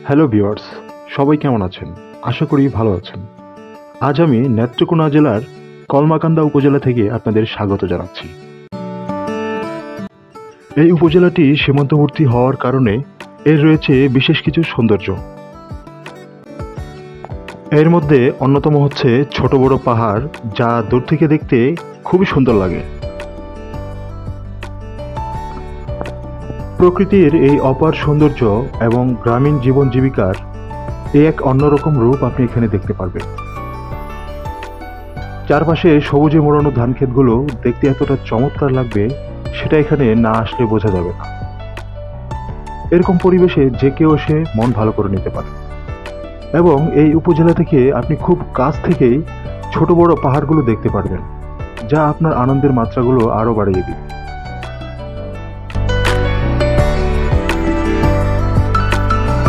Hello viewers, সবাই কেমন আছেন? আশা করি ভালো আছেন। আজ আমি নেত্রকোনা জেলার কলমাকান্দা উপজেলা থেকে আপনাদের স্বাগত জানাচ্ছি। এই উপজেলাটি সীমান্তবর্তী হওয়ার কারণে এর রয়েছে বিশেষ কিছু সৌন্দর্য। এর মধ্যে অন্যতম হচ্ছে ছোট বড় পাহাড়, যা দূর থেকে দেখতে খুবই সুন্দর লাগে। প্রকৃতির এই অপার সৌন্দর্য এবং গ্রামীণ জীবন জীবিকার এক অন্যরকম রূপ আপনি এখানে দেখতে পারবেন। চারপাশে সবুজে মোড়ানো ধান ক্ষেতগুলো দেখতে এতটা চমৎকার লাগবে, সেটা এখানে না আসলে বোঝা যাবে না। এরকম পরিবেশে যে কেউ এসে মন ভালো করে নিতে পারে। এবং এই উপজেলা থেকে আপনি খুব কাছ থেকেই ছোট বড় পাহাড়গুলো দেখতে পারবেন, যা আপনার আনন্দের মাত্রাগুলো আরও বাড়িয়ে দিবে।